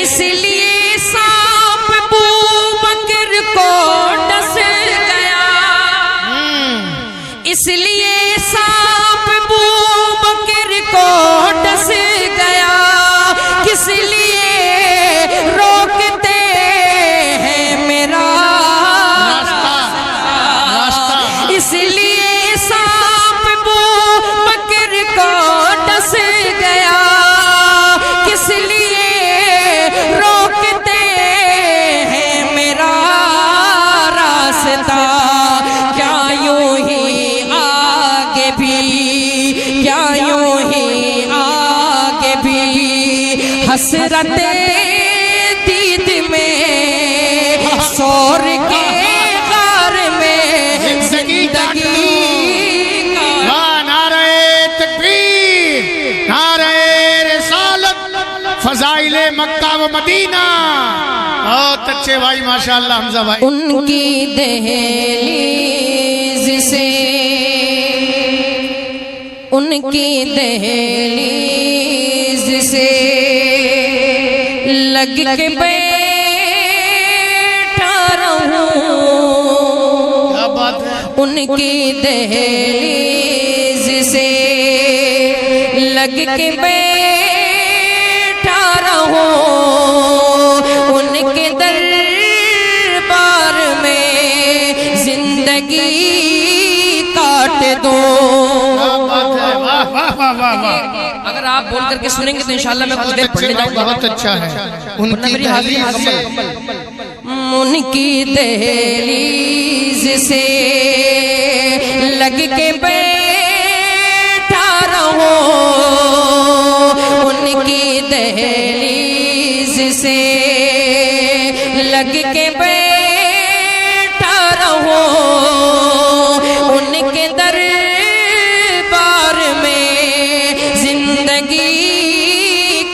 اس لیے سانپ ابو بکر کو ڈس گیا، اس لیے سانپ ابو بکر کو ڈس گیا، کس لیے روکتے ہیں میرا راستہ، اس لیے سانپ ابو بکر کو ڈس گیا، کس لیے روکتے ہیں میرا راستہ، کیا یوں ہی آگے بھی، کیا یوں ہی آگے بھی حسرت دید میں سور کے غار میں زندگی کا نعرہ تکبیر، نعرہ رسالت، فضائل مکہ و مدینہ. بہت اچھے بھائی ماشاءاللہ حمزہ بھائی. ان کی دہلیز سے، ان کی دہلیز سے لگ کے بیٹھا رہوں، کیا بات ہے. ان کی دہلیز سے لگ کے بیٹھا رہوں، ان کے دربار میں زندگی کاٹ دوں. اگر آپ بول کر کے سنیں گے تو انشاءاللہ میں کچھ دیر پڑھنے جاؤں گا. بہت اچھا ہے. ان کی دہلیز سے، ان کی دہلیز سے لگ کے بیٹھا رہوں، ان کی دہلیز سے لگ کے بیٹھا رہوں، ان کے دربار میں زندگی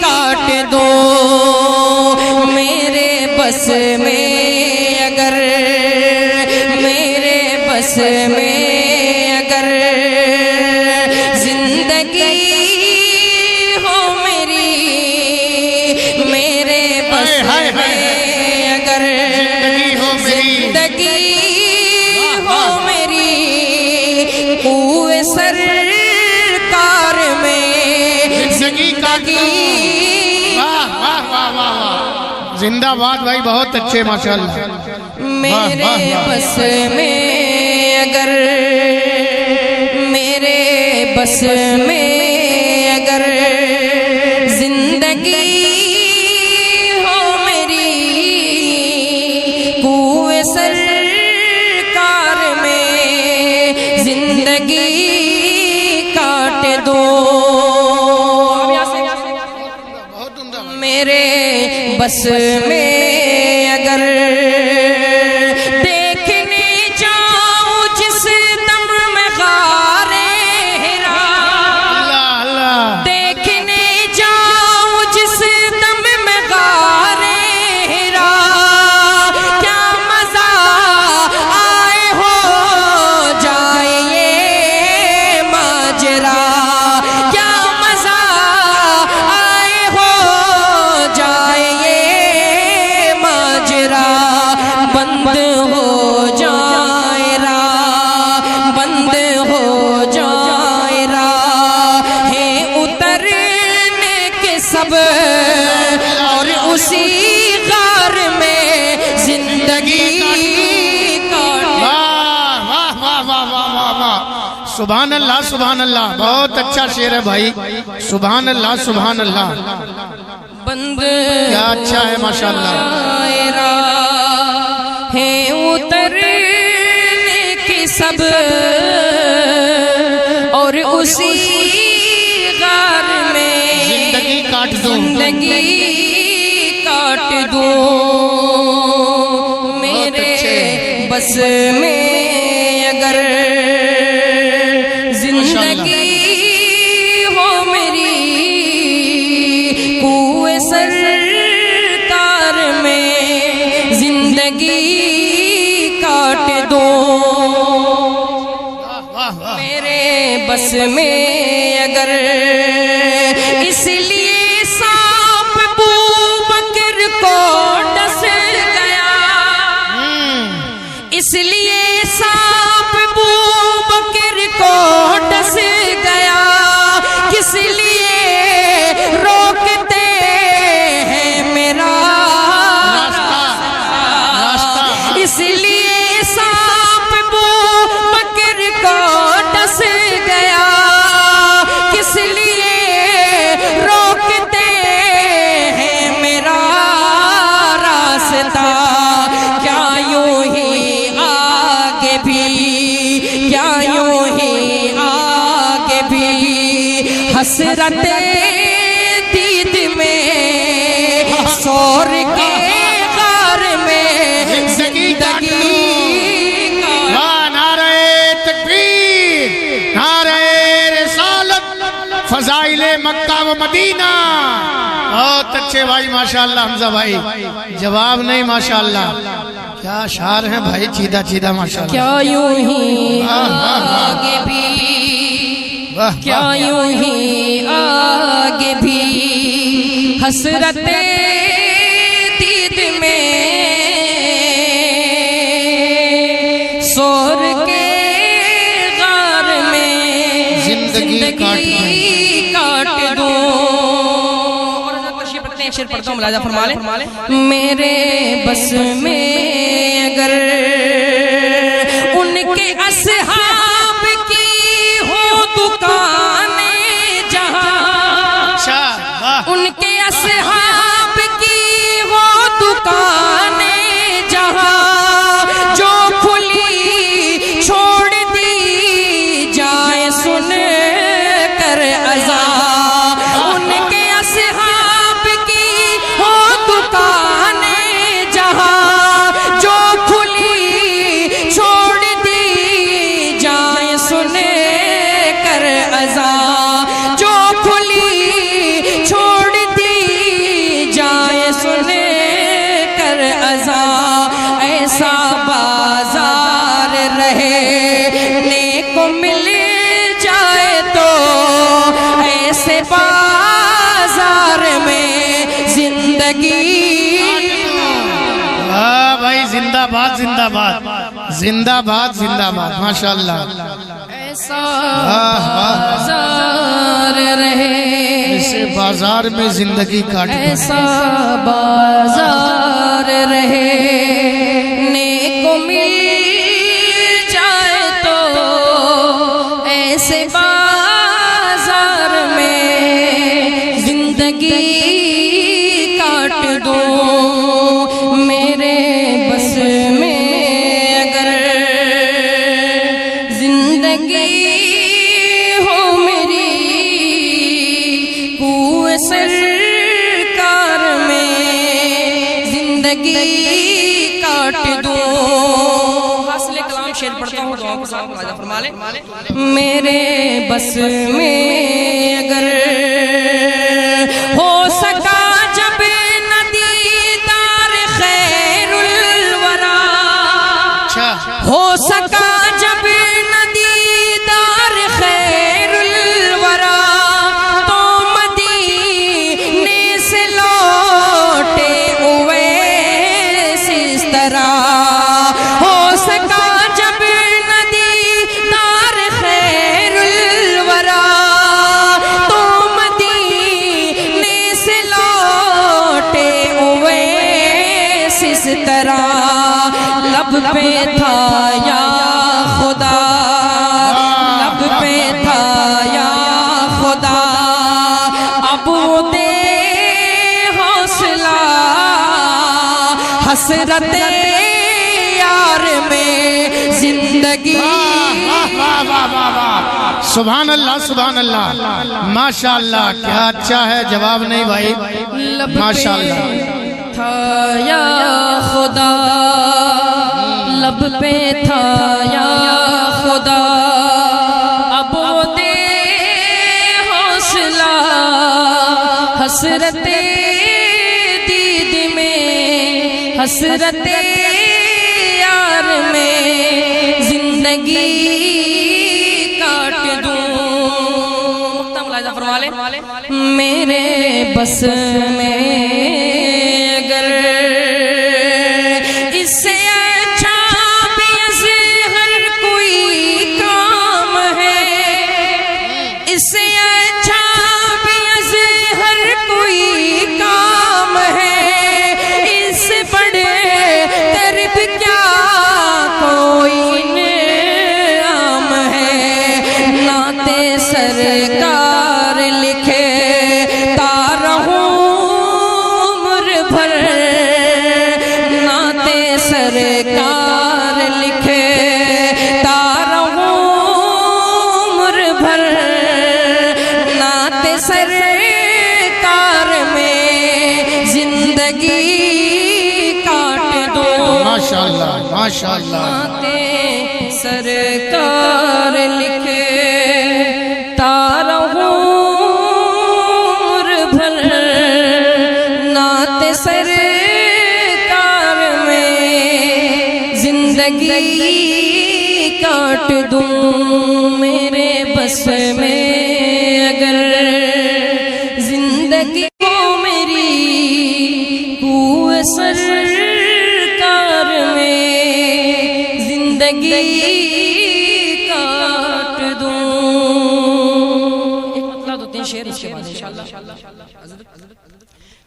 کاٹ دوں. میرے بس میں اگر، میرے بس میں اگر زندگی ہو میری، میرے بس میں اگر زندگی ہو میری، کوئے سرکار میں زندگی کاٹوں. زندہ باد بھائی، بہت اچھے ماشاءاللہ. میرے بس میں اگر، میرے بس میں اگر زندگی ہو میری، کوئے سرکار میں زندگی کاٹ دو. میرے بس میں اگر دیکھنے جاؤں جس دم میں غار ہرا، دیکھنے جاؤں جس دم میں غار ہرا، کیا مزہ آئے ہو جائے یہ ماجرا، کیا مزہ آئے ہو جائے یہ ماجرا، بند ہو جائے راہ، بند ہو جائے راہ ہے اترنے کے سب، اور اسی غار میں زندگی کاٹ. سبحان اللہ، سبحان اللہ. بہت اچھا شعر ہے بھائی. سبحان اللہ، سبحان اللہ. بند کیا اچھا ہے ماشاءاللہ. ہے اترنے کی سب، اور اسی غار میں زندگی کاٹ دوں. زندگی کاٹ دوں. میرے بس میں اگر زندگی ہو میری، کوئے سرکار میں زندگی کاٹ دوں. میرے بس میں اگر، اس لیے سانپ ابو بکر حسرت دید میں سور کے غار میں زندگی نعرہ تکبیر، نعرہ رسالت، فضائل مکہ و مدینہ. بہت اچھے بھائی ماشاءاللہ. حمزہ بھائی جواب نہیں ماشاءاللہ. کیا اشعار ہیں بھائی، چیدہ چیدہ ماشاءاللہ. کیا یوں ہی آگے بھی، کیا یوں ہی آگے بھی حسرت دید میں سور کے غار میں زندگی کاٹ دوں. شیر پڑھتا ہوں، ملاحظہ فرما لیں. میرے بس میں اگر ان کے اصحاب کی ہو دکانیں جہاں، ان کے اصحاب کی ہو دکانیں جہاں، جو کھلی چھوڑ دی جائے سن کر عزا. ان کے اصحاب کی ہو دکانیں جہاں، جو کھلی چھوڑ دی جائے سن کر عزا. جو کھلی چھوڑ دی جائے سن کر عزا. ایسا بازار رہنے کو مل جائے تو ایسے بازار میں زندگی. ہاں بھائی زندہ باد زندہ باد زندہ باد زندہ باد ماشاءاللہ. ایسا بازار رہے، اسے بازار میں زندگی کاٹ دو. ایسا بازار رہنے کو مل جائے تو ایسے بازار میں زندگی کاٹ دوں. میرے بس میں اگر زندگی ہو میری کوہ سرکار میں زندگی کاٹ دوں. حاصل کلام شعر پڑھتا ہوں، دعا کو ساتھ ملاحظہ فرما لیں. میرے بس میں اگر ہو سکا جب ندیدار خیر الورا، ہو سکا جب ندیدار خیر الورا، تو مدینے سے لوٹے اویس اس طرح. ہو سکا جب ندیدار خیر الورا، تو مدینے سے لوٹے اویس اس طرح. لب پہ تھا یا خدا، لب پہ تھا یا خدا، اب وہ دے حوصلہ حسرت یار میں زندگی. سبحان اللہ سبحان اللہ ماشاءاللہ. کیا اچھا ہے، جواب نہیں بھائی ماشاءاللہ. تھا یا خدا، لب پہ تھا یا خدا، اب وہ دے حوصلہ حسرت دید میں حسرت یار میں زندگی کاٹ دوں. ملاحظہ فرما لیں. میرے بس میں اگر اس سے اچھا بھی ہر کوئی کام ہے، اس سے اچھا بھی ہر کوئی کام ہے، اس سے بڑے ترب کیا کوئی انعام ہے. نعتِ سرکار لکھے تا رہوں کاٹ دوں ماشاءاللہ ماشاءاللہ سرکار لکھتا رہوں عمر بھر نعت سرکار میں زندگی کاٹ دوں میرے بس میں اگر زندگی کو میری کوہ سرکار میں زندگی کاٹ دوں. ایک مطلع دو تین شعر اس کے بعد انشاءاللہ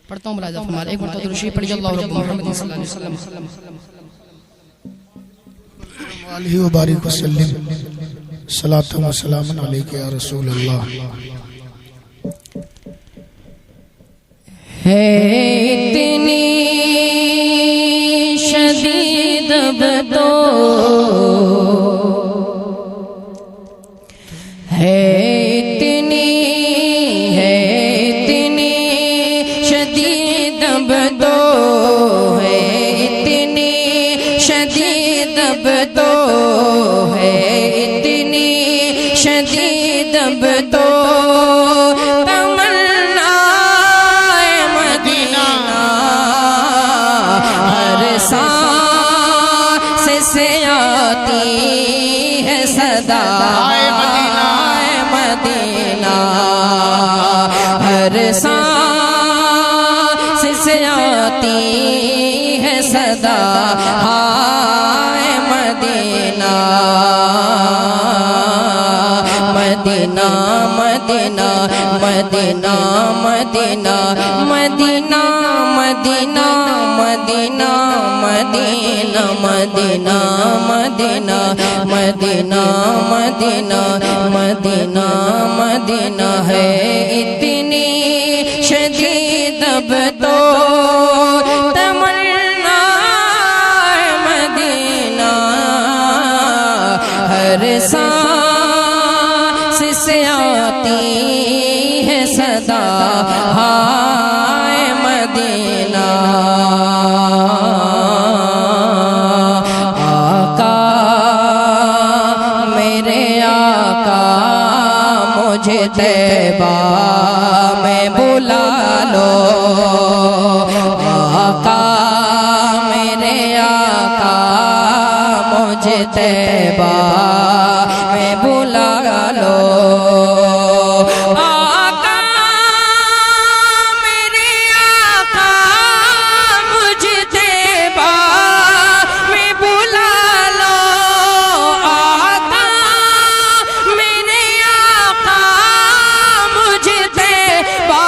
پڑھتا ہوں. ملاحظہ فرمائے ایک مرتبہ درود شریف پڑھیے. اللہ رب محمد صلی اللہ علیہ وسلم علیہ وبارک وسلم صلاۃ و سلام علیک یا رسول اللہ. ہے اتنی شدید بدو ہے اتنی شدید بدو ہے اتنی شدید بدو ہے اتنی شدید بدو سے آتی ہے صدا مدینہ ہر سانس سے آتی ہے صدا ہائے مدینہ مدینہ مدینہ مدینہ مدینہ مدینہ مدینہ مدینہ مدینہ مدینہ مدینہ مدینہ مدینہ مدینہ مدینہ ہے اتنی شدید بدو تمنا مدینہ ہر سانس سے آتی ہے صدا ہائے مدینہ مجھے طیبہ میں بلا لو آقا میرے آقا مجھے طیبہ میں بلا لو آقا میرے آقا مجھے طیبہ میں بلا لو آقا میرے آقا مجھے طیبہ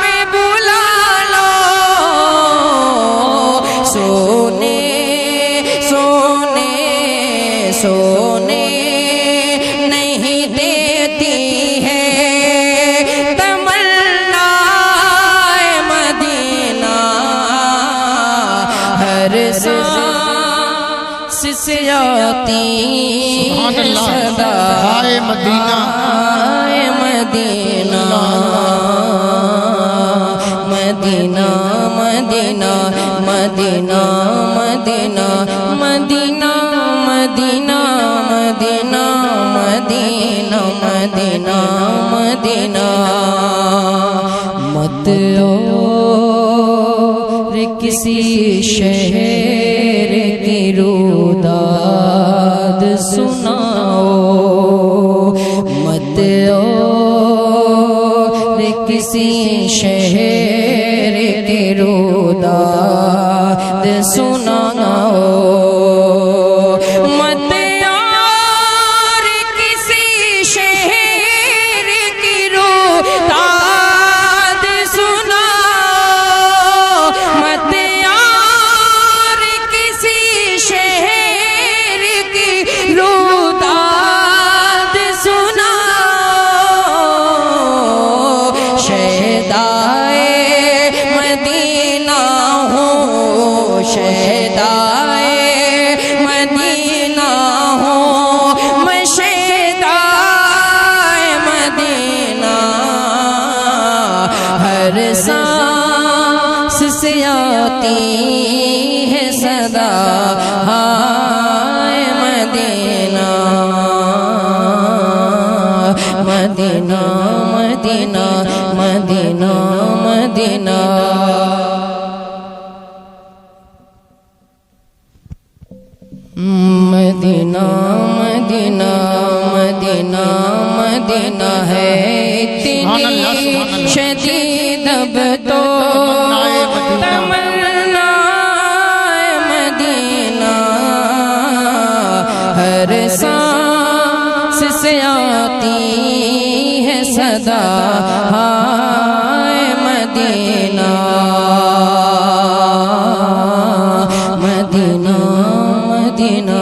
میں بلا لو سونے سونے سونے نہیں دیتی ہے تمنا مدینہ ہر سانس سے آتی سبحان اللہ صدا ہائے مدینہ مدینہ مدینہ مدینہ مدینہ مدینہ مدینہ مدینہ مدینہ مدینہ مدینہ مدینہ مت اور کسی شہر کی روداد سناؤ مت اور کسی شہر کی روداد سناؤ مت اور کسی شہر کی روداد سناؤ مت اور کسی شہر کی روداد سناؤ شہدائے مدینہ ہوں شہدائے آتی ہے صدا ہائے مدینہ مدینہ مدینہ مدینہ مدینہ مدینہ مدینہ مدینہ مدینہ ہے اتنی شدید اب تو تمنا مدینہ ہر سانس سے آتی ہے صدا ہائے مدینہ مدینہ مدینہ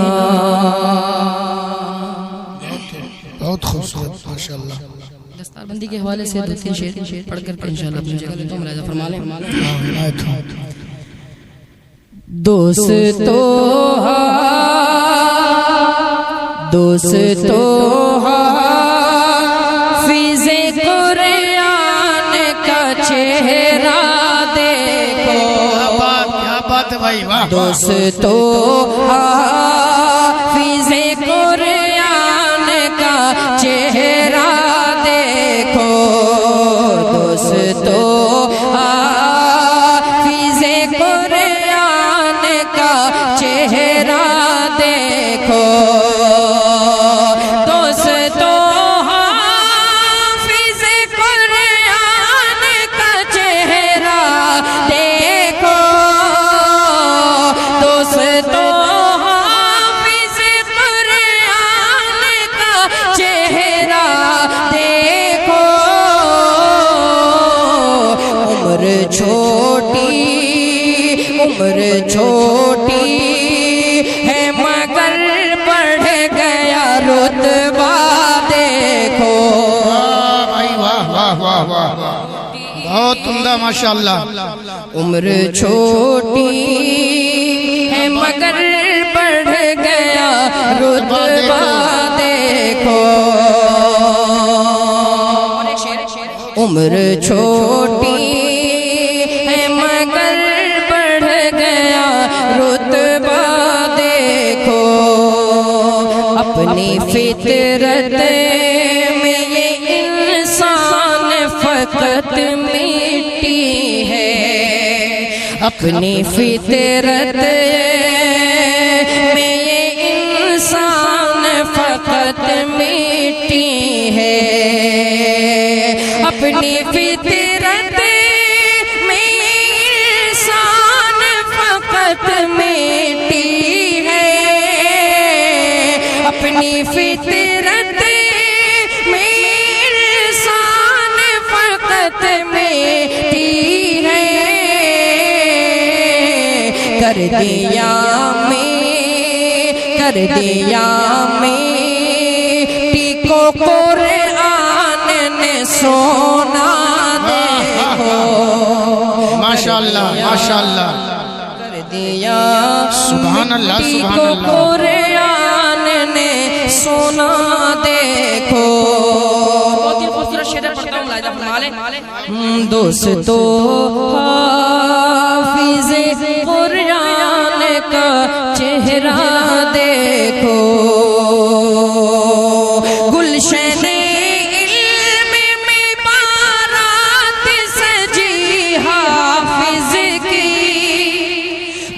بہت خوبصورت ماشاءاللہ دستار بندی کے حوالے سے دو تین شعر پڑھ کر کے انشاءاللہ اپنی جگہ تو ملاحظہ فرما لیں دوستو حافظ قرآن کا چہرہ دیکھو کیا بات ہے بھائی واہ دوستو حافظ قرآن کا چہرہ دیکھو دوستو حافظ قرآن کا چہرہ دیکھو دوستو حافظ قرآن کا چہرہ دیکھو دوستو حافظ قرآن کا چہرہ دیکھو عمر چھوٹی ہے مگر بڑھ گیا رتبہ دیکھو بھائی واہ واہ واہ واہ بہت عمدہ ماشاءاللہ عمر چھوٹی ہے مگر بڑھ گیا رتبہ دیکھو عمر چھوٹی ہے مگر بڑھ گیا رتبہ دیکھو اپنی فطرت میں یہ انسان فقط مٹی ہے اپنی فطرت میں یہ انسان فقط مٹی ہے اپنی فطرت میں انسان فقط مٹی ہے اپنی فطرت میں انسان فقط مٹی ہے کر دیا مٹی کو قرآن نے سونا دیکھو ماشاءاللہ ماشاءاللہ کر دیا سبحان اللہ مٹی سبحان کو اللہ قرآن نے سونا دیکھو بہت ہی خوبصورت شعر پڑھتا ہوں ملاحظہ فرما لیں دوستو حافظ قرآن کا چہرہ دیکھو گلشن علم میں بارات سجی حافظ کی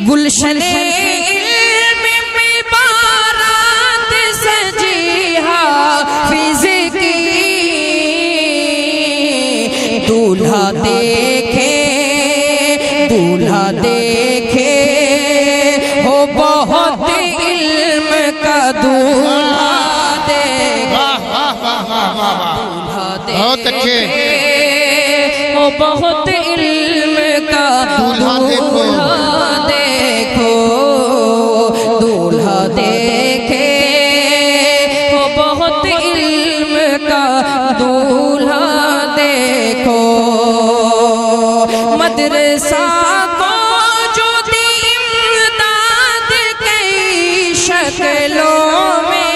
گلشن علم میں بارات سجی حافظ کی دولہا دیکھے ہو بہت علم کا دولہا دیکھے بہت اچھے ہو بہت علم کا دولہا دیکھو دولہا دیکھے ہو بہت علم کا دولہا دیکھو مدرسہ کو جو دی امداد کئی شکلوں میں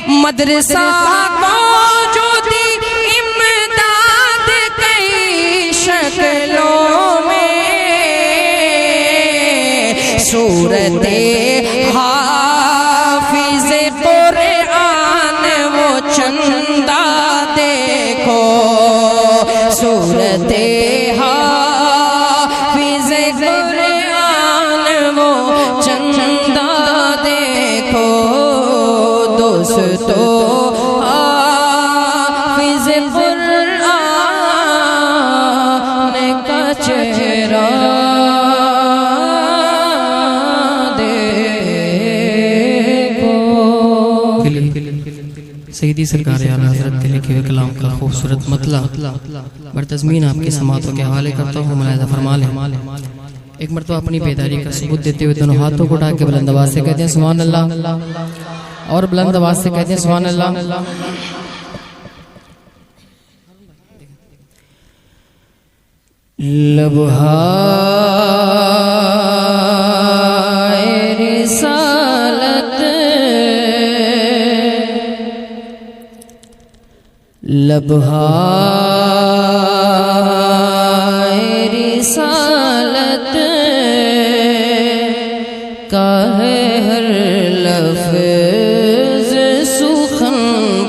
مدرسہ کو جو دی امداد کئی شکلوں میں صورت حافظ قرآن وہ چندہ دیکھو، صورت حافظ قرآن وہ چندہ دیکھو، دوستو حافظ قرآن کا چہرہ سیدی سرکار اعلیٰ حضرت کے لکھے ہوئے کلام کا خوبصورت مطلع برتضمین آپ کے سماعتوں کے حوالے کرتا ہوں، ملاحظہ فرما لیں۔ ایک مرتبہ اپنی بیداری کا ثبوت دیتے ہوئے دونوں ہاتھوں کو اٹھا کے بلند آواز سے کہتے ہیں سبحان اللہ، اور بلند آواز سے کہتے ہیں سبحان اللہ۔ لبہائے رسالت، لبہائے رسالت کا ہے ہر لفظ سخن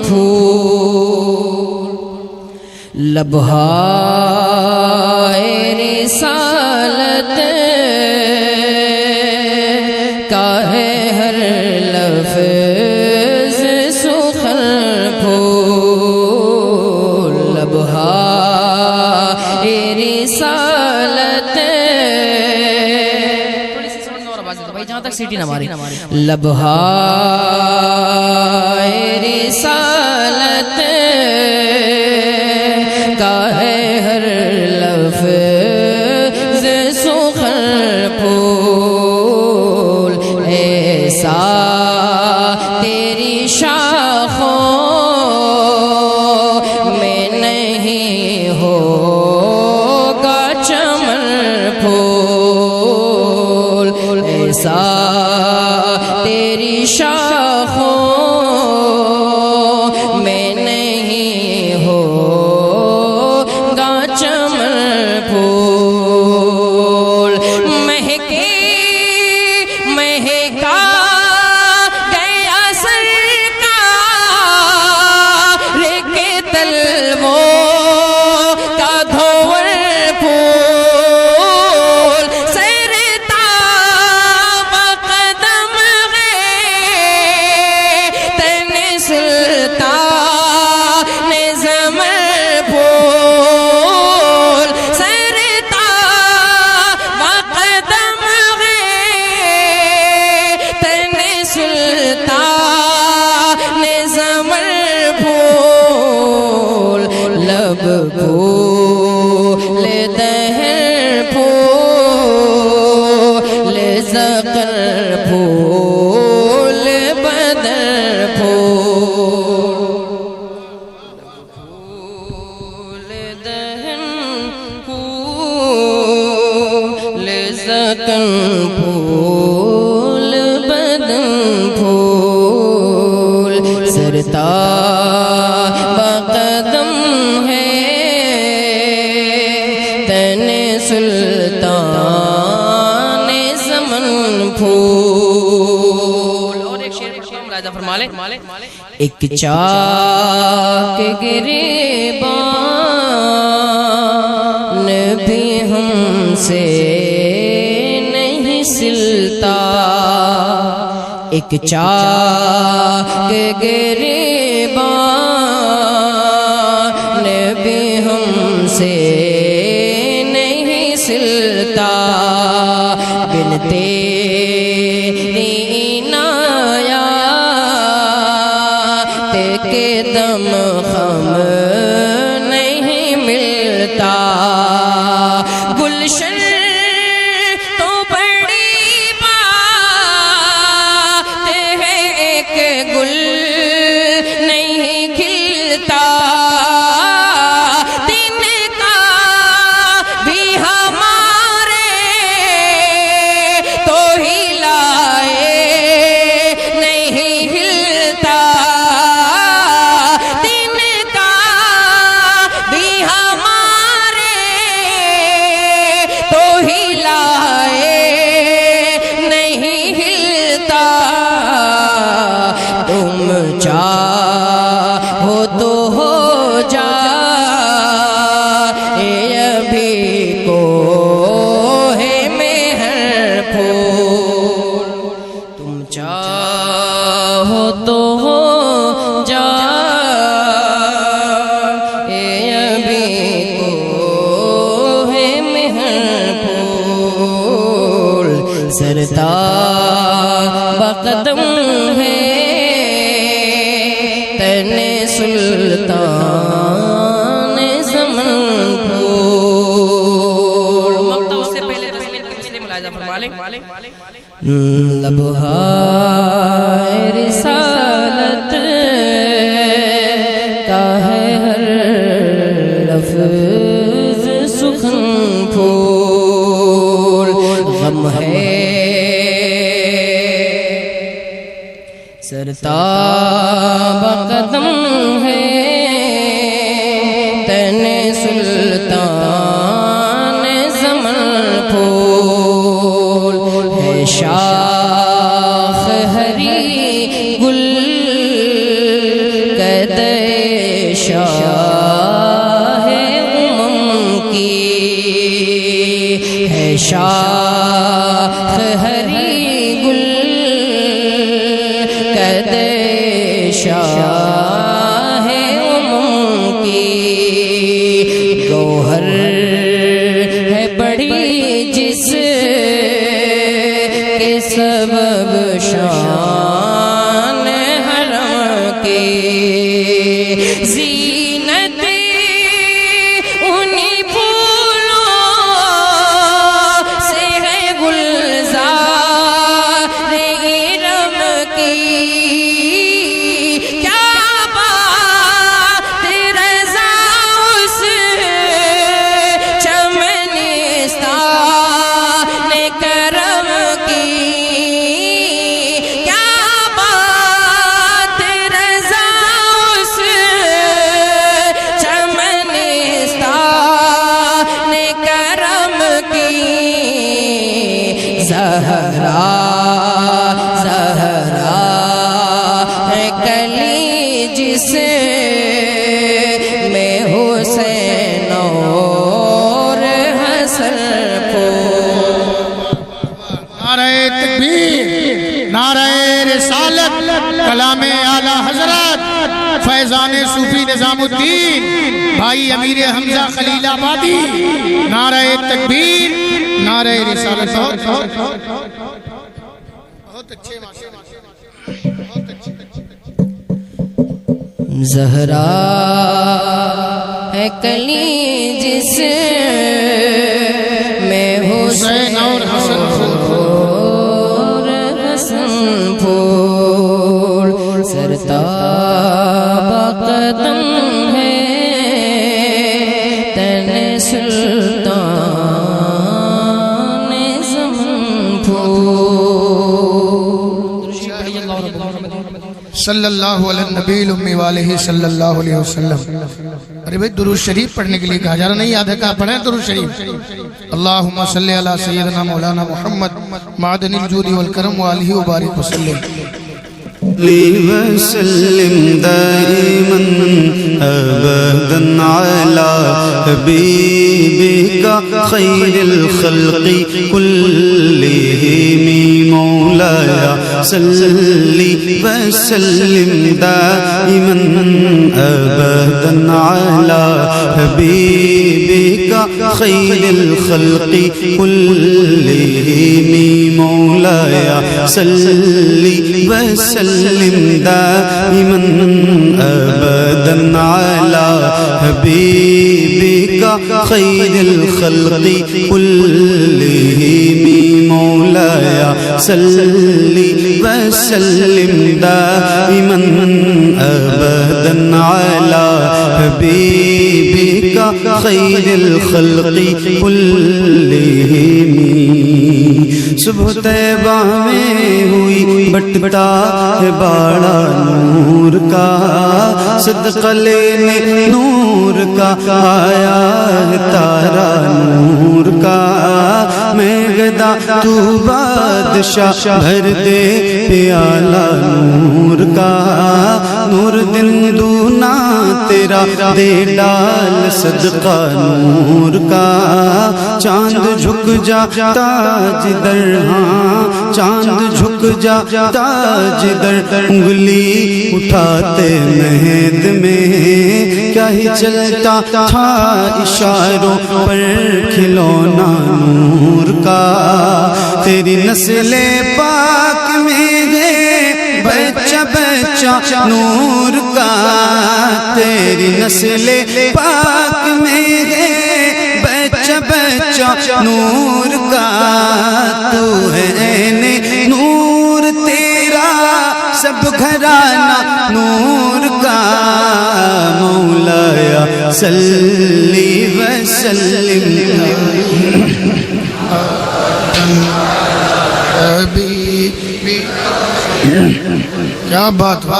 پھول، لبہائے رسالت کا ہے ہر لفظ سخن پھول، لبہائے رسالت، جہاں تک سیٹی نہ ماری، لبہائے رسالت کا ہے ہر لفظ سخن پھول، ایسا تیری شاخوں میں نہیں ہوگا چمن پھول، ایسا تیری شاخوں میں نہیں ہوگا چمن پھول، مہکے مہکا گیا سرکار کے تلووں کا دھوور پھول، سرتا قدم ہے تن سلطان زمر پھول، سرتا قدم ہے تن سلطان زمر پھول، لب پھول دہن پھول زقر پھول بدر پھول دہن پھول زقر پھول بدن پھول، سرتا بقدم ہے تن سلطان زمن پھول۔ اور ایک شعر پڑھتا ہوں، ملاحظہ فرما لیں۔ ایک چاک گریبان بھی ہم سے نہیں سلتا، ایک چاک گریبان بھی ہم سے نہیں سلتا، بن تیری عنایات کے دم خم نہیں ملتا، گلشن تو بڑی بات ہے، ایک گل نہیں کھلتا، دن کا بھی ہمارے تو ہی سرتاب قدم ہے تن سلطان زمن پھول. مقطع اس سے پہلے تسمیل کے پیچھے ملاحظہ فرما لیں. لبہائے رسالت کا ہے ہر لفظ سخن پھول. غم ہے سرتاب قدم ہے تن سلطان زمن پھول. ہے شاخ ہری گل قدِ شاہ امم کی. ہے شاخ ہری گل قدِ شاہ امم کی. گوہر ہے بڑی جس کے سبب شان حرم کی. زینت انہی پھولوں سے ہے گلزار ارم کی. کیا بات رضا اس چمنستان کرم کی. کیا بات رضا اس چمنستان کرم کی. زہرا زہرا ہے کلی جس میں حسین اور حسن کو. نعرہ تکبیر، نعرہ رسالت، کلام اعلی حضرت فیضان صوفی نظام الدین بھائی امیر حمزہ خلیل آبادی. نعرہ تکبیر، نعرہ رسالت. بہت اچھے زہرا ہے کلی جس میں حسین اور حسن پھول. سرتاب قدم ہے تن سلطان زمن پھول. صلی اللہ علیہ النبی الامی والہ صلی اللہ علیہ وسلم. ارے بھئی درود شریف پڑھنے کے لیے کہا جا رہا نہیں یاد ہے کہا پڑھیں درود شریف. اللہم صلی علی سیدنا مولانا محمد معدن الجود والکرم وآلہ وبارک وسلم. وسلم دائما ابدا على حبيبك خير الخلق كلهم مولاي صلي وسلم دائما ابدا على حبيبك خير الخلق كلهم مولاي صلي وسلم دائما ابدا على حبيبك خير الخلق كلهم مولاي صلي وسلم دائما ابدا على حبيبك خير الخلق كلهم. صبح طیبہ میں ہوئی بٹتا ہے باڑا نور کا. صدقہ لینے نور کا آیا ہے تارا نور کا. میں گدا تو بادشاہ بھر دے پیالہ نور کا. نور دن دونا تیرا دے ڈال صدقہ نور کا. چاند جھک جاتا جدھر ہاں چاند جھک جاتا جدھر انگلی اٹھاتے مہد میں. کیا ہی چلتا تھا اشاروں پر کھلونا نور کا. تیری نسل پاک میں ہے بچہ بچہ نور کا، تیری نسل پاک میں ہے بچہ بچہ نور کا، تو ہے عین نور تیرا سب گھرانہ نور کا، مولایا صلی وسلم کیا بات ہے.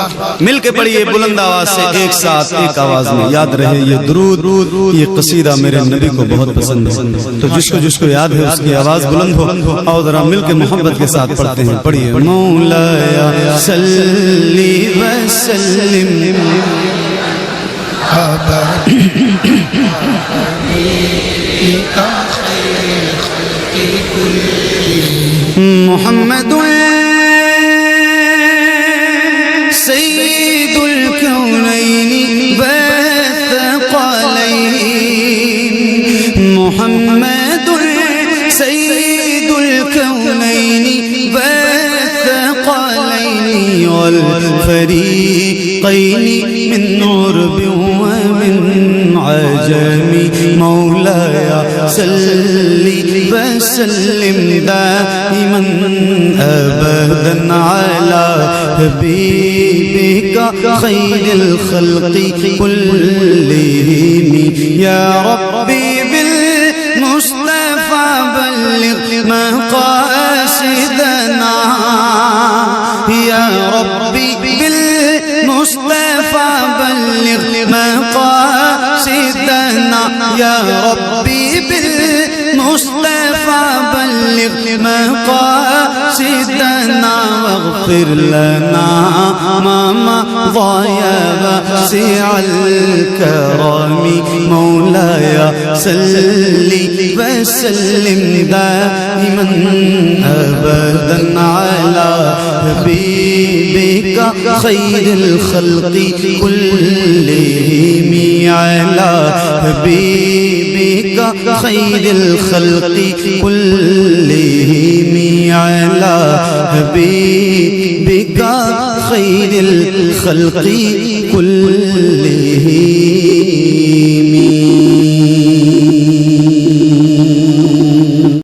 مل کے پڑھیے بلند آواز سے ایک ساتھ ایک آواز میں. یاد رہے یہ درود یہ قصیدہ میرے نبی کو بہت پسند ہے، تو جس کو یاد ہے اس کی آواز بلند ہو اور ذرا مل کے محبت کے ساتھ پڑھتے ہیں. پڑھیے مولایا صلی وسلم محمد سید الکونین والثقلین، محمد سید الکونین والثقلین والفریقین من عرب ومن عجم، مولایا صلی وسلم دائما ابدا على حبيبك خير الخلق كلهم، يا ربي بالمصطفى بلغ مقاصدنا، يا ربي بالمصطفى بلغ مقاصدنا، يا ربي بالمصطفى بلغ مقاصدنا، واغفر لنا ما مضى يا واسع الكرم، مولاي صلي وسلم دائما ابدا على حبيبك خير الخلق كلهم، على حبيبك خير الخلق كلهم، على حبيبك خير الخلق كلهم.